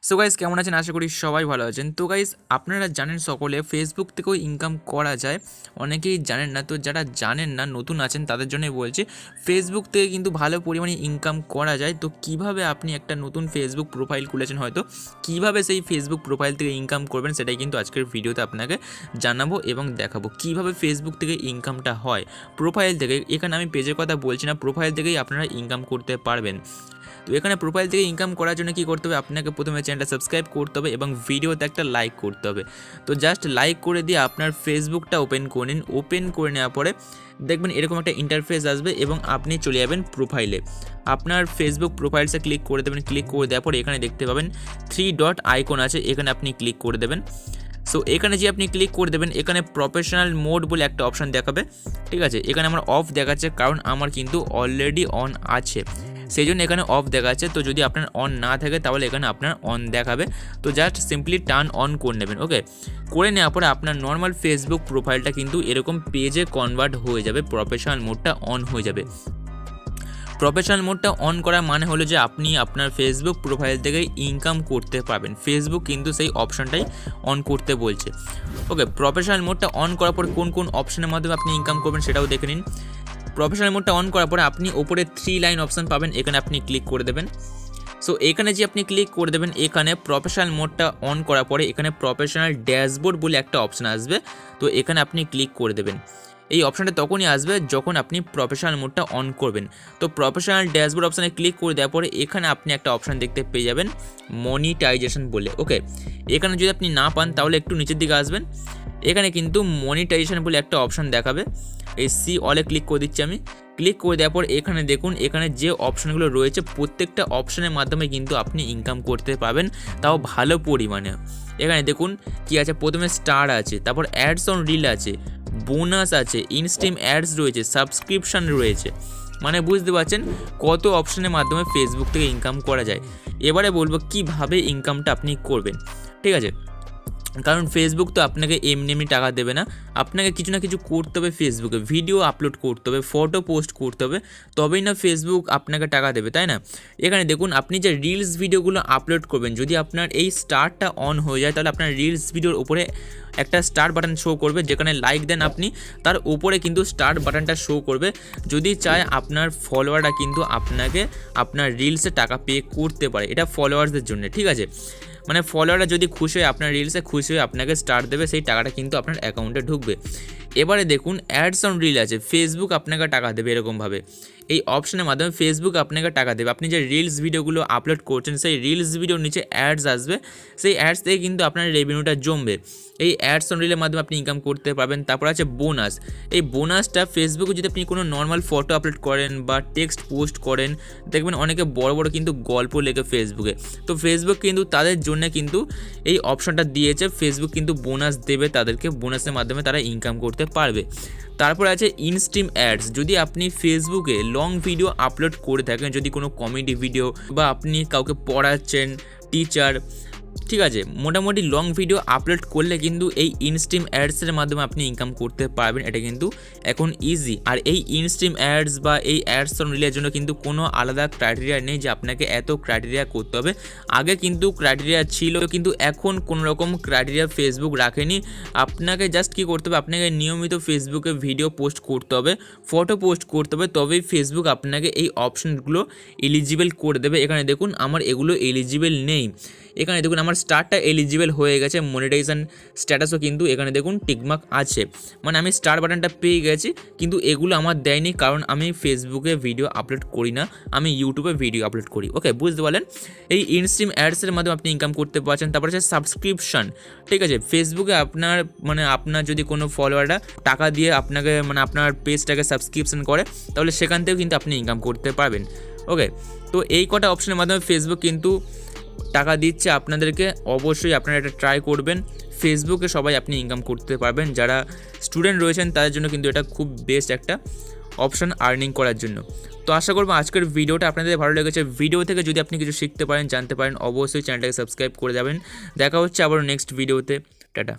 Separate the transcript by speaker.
Speaker 1: So guys কেমন আছেন? আশা করি সবাই ভালো আছেন। তো গাইস আপনারা জানেন সকলে ফেসবুক থেকেও ইনকাম করা যায়, অনেকেই জানেন না। তো যারা জানেন না, নতুন আছেন, তাদের জন্যই বলছি ফেসবুক থেকে কিন্তু ভালো পরিমাণে ইনকাম করা যায়। তো কিভাবে আপনি একটা নতুন ফেসবুক প্রোফাইল খুলেছেন হয়তো, কিভাবে সেই ফেসবুক প্রোফাইল থেকে ইনকাম করবেন সেটাই কিন্তু আজকের ভিডিওতে আপনাকে জানাবো এবং দেখাবো কিভাবে ফেসবুক থেকে ইনকামটা হয় প্রোফাইল থেকে। এখানে আমি পেজের কথা বলছি না, প্রোফাইল থেকেই আপনারা ইনকাম করতে পারবেন। তো এখানে প্রোফাইল থেকে ইনকাম করার জন্য কী করতে হবে, আপনাকে প্রথমে চ্যানেলটা সাবস্ক্রাইব করতে হবে এবং ভিডিওতে একটা লাইক করতে হবে। তো জাস্ট লাইক করে দিয়ে আপনার ফেসবুকটা ওপেন করে নিন। ওপেন করে নেওয়ার পরে দেখবেন এরকম একটা ইন্টারফেস আসবে এবং আপনি চলে যাবেন প্রোফাইলে। আপনার ফেসবুক প্রোফাইলসে ক্লিক করে দেবেন। ক্লিক করে দেওয়ার পরে এখানে দেখতে পাবেন 3 ডট আইকন আছে, এখানে আপনি ক্লিক করে দেবেন। সো এখানে যে আপনি ক্লিক করে দেবেন, এখানে প্রফেশনাল মোড বলে একটা অপশান দেখাবে, ঠিক আছে। এখানে আমার অফ দেখাচ্ছে কারণ আমার কিন্তু অলরেডি অন আছে, সেই জন্য এখানে অফ দেখাচ্ছে। তো যদি আপনার অন না থাকে তাহলে এখানে আপনার অন দেখাবে। তো জাস্ট সিম্পলি টার্ন অন করে নেবেন। ওকে, করে নেওয়ার পরে আপনার নর্মাল ফেসবুক প্রোফাইলটা কিন্তু এরকম পেজে কনভার্ট হয়ে যাবে, প্রফেশনাল মোডটা অন হয়ে যাবে। প্রফেশনাল মোডটা অন করার মানে হলো যে আপনি আপনার ফেসবুক প্রোফাইল থেকে ইনকাম করতে পারবেন। ফেসবুক কিন্তু সেই অপশানটাই অন করতে বলছে। ওকে, প্রফেশনাল মোডটা অন করার পর কোন কোন অপশানের মাধ্যমে আপনি ইনকাম করবেন সেটাও দেখে নিন। প্রফেশনাল মোডটা অন করার পরে আপনি ওপরে 3 লাইন অপশান পাবেন, এখানে আপনি ক্লিক করে দেবেন। সো এখানে যে আপনি ক্লিক করে দেবেন, এখানে প্রফেশনাল মোডটা অন করার পরে এখানে প্রফেশনাল ড্যাশবোর্ড বলে একটা অপশান আসবে। তো এখানে আপনি ক্লিক করে দেবেন। এই অপশানটা তখনই আসবে যখন আপনি প্রফেশনাল মোডটা অন করবেন। তো প্রফেশনাল ড্যাশবোর্ড অপশানে ক্লিক করে দেওয়ার পরে এখানে আপনি একটা অপশান দেখতে পেয়ে যাবেন মনিটাইজেশন বলে। ওকে, এখানে যদি আপনি না পান তাহলে একটু নিচের দিকে আসবেন, এখানে কিন্তু মনিটাইজেশন বলে একটা অপশান দেখাবে। এই সি অলে ক্লিক করে দিচ্ছি আমি। ক্লিক করে দেওয়ার পর এখানে দেখুন, এখানে যে অপশানগুলো রয়েছে প্রত্যেকটা অপশানের মাধ্যমে কিন্তু আপনি ইনকাম করতে পারবেন, তাও ভালো পরিমাণে। এখানে দেখুন কি আছে, প্রথমে স্টার আছে, তারপর অ্যাডস অন রিল আছে, বোনাস আছে, ইনস্ট্রিম অ্যাডস রয়েছে, সাবস্ক্রিপশান রয়েছে। মানে বুঝতে পারছেন কত অপশানের মাধ্যমে ফেসবুক থেকে ইনকাম করা যায়। এবারে বলবো কিভাবে ইনকামটা আপনি করবেন, ঠিক আছে। কারণ ফেসবুক তো আপনাকে এমনি এমনি টাকা দেবে না, আপনাকে কিছু না কিছু করতে হবে। ফেসবুকে ভিডিও আপলোড করতে হবে, ফটো পোস্ট করতে হবে, তবেই না ফেসবুক আপনাকে টাকা দেবে, তাই না। এখানে দেখুন আপনি যে রিলস ভিডিওগুলো আপলোড করবেন, যদি আপনার এই স্টারটা অন হয়ে যায় তাহলে আপনার রিলস ভিডিওর উপরে একটা স্টার বাটন শো করবে, যেখানে লাইক দেন আপনি তার উপরে কিন্তু স্টার বাটনটা শো করবে। যদি চায় আপনার ফলোয়াররা কিন্তু আপনাকে আপনার রিলসে টাকা পে করতে পারে, এটা ফলোয়ার্সদের জন্য, ঠিক আছে। মানে ফলোয়াররা যদি খুশি হয়, আপনার রিলসে খুশি হয়ে আপনাকে স্টার দেবে, সেই টাকাটা কিন্তু আপনার অ্যাকাউন্টে ঢুকবে। এবারে দেখুন অ্যাডস অন রিল আছে, ফেসবুক আপনাকে টাকা দেবে এরকমভাবে। এই অপশনের মাধ্যমে ফেসবুক আপনাকে টাকা দেবে। আপনি যে রিলস ভিডিওগুলো আপলোড করছেন সেই রিলস ভিডিওর নিচে অ্যাডস আসবে, সেই অ্যাডস থেকে কিন্তু আপনার রেভিনিউটা জমবে। এই অ্যাডস অন রিলের মাধ্যমে আপনি ইনকাম করতে পারবেন। তারপর আছে বোনাস। এই বোনাসটা ফেসবুকে যদি আপনি কোনো নর্মাল ফটো আপলোড করেন বা টেক্সট পোস্ট করেন, দেখবেন অনেকে বড় বড় কিন্তু গল্প লেখে ফেসবুকে। তো ফেসবুক কিন্তু তাদের জন্য কিন্তু এই অপশনটা দিয়েছে, ফেসবুক কিন্তু বোনাস দেবে তাদেরকে, বোনাসের মাধ্যমে তারা ইনকাম করতে পারবে। তারপর আছে ইনস্ট্রিম অ্যাডস। যদি আপনি ফেসবুকে লং ভিডিও আপলোড করে থাকেন, যদি কোনো কমেডি ভিডিও বা আপনি কাউকে পড়াচ্ছেন, টিচার, ঠিক আছে, মোটামুটি লং ভিডিও আপলোড করলে কিন্তু এই ইনস্ট্রিম অ্যাডসের মাধ্যমে আপনি ইনকাম করতে পারবেন। এটা কিন্তু এখন ইজি। আর এই ইনস্ট্রিম অ্যাডস বা এই অ্যাডস অন রিলের জন্য কিন্তু কোনো আলাদা ক্রাইটেরিয়া নেই যে আপনাকে এত ক্রাইটেরিয়া করতে হবে। আগে কিন্তু ক্রাইটেরিয়া ছিল, কিন্তু এখন কোনো রকম ক্রাইটেরিয়া ফেসবুক রাখেনি। আপনাকে জাস্ট কী করতে হবে, আপনাকে নিয়মিত ফেসবুকে ভিডিও পোস্ট করতে হবে, ফটো পোস্ট করতে হবে, তবেই ফেসবুক আপনাকে এই অপশনগুলো এলিজিবল করে দেবে। এখানে দেখুন আমার এগুলো এলিজিবল নেই, এখানে দেখুন আমার স্টারটা এলিজিবল হয়ে গেছে, মনিটাইজেশন স্ট্যাটাসও কিন্তু এখানে দেখুন টিকমার্ক আছে, মানে আমি স্টার বাটনটা পেয়ে গেছি। কিন্তু এগুলো আমার দেয়নি কারণ আমি ফেসবুকে ভিডিও আপলোড করি না, আমি ইউটিউবে ভিডিও আপলোড করি। ওকে, বুঝতে পারলেন। এই ইনস্ট্রিম অ্যাডসের মাধ্যমে আপনি ইনকাম করতে পারছেন। তারপর আছে সাবস্ক্রিপশন, ঠিক আছে। ফেসবুকে আপনার যদি কোনো ফলোয়াররা টাকা দিয়ে আপনাকে আপনার পেজটাকে সাবস্ক্রিপশন করে, তাহলে সেখান থেকেও কিন্তু আপনি ইনকাম করতে পারবেন। ওকে, তো এই কটা অপশনের মাধ্যমে ফেসবুক কিন্তু টাকা দিচ্ছে আপনাদেরকে। অবশ্যই আপনারা এটা ট্রাই করবেন, ফেসবুকে সবাই আপনি ইনকাম করতে পারবেন। যারা স্টুডেন্ট রয়েছেন তাদের জন্য কিন্তু এটা খুব বেস্ট একটা অপশান আর্নিং করার জন্য। তো আশা করবো আজকের ভিডিওটা আপনাদের ভালো লেগেছে। ভিডিও থেকে যদি আপনি কিছু শিখতে পারেন, জানতে পারেন, অবশ্যই চ্যানেলটাকে সাবস্ক্রাইব করে যাবেন। দেখা হচ্ছে আবার নেক্সট ভিডিওতে। টাটা।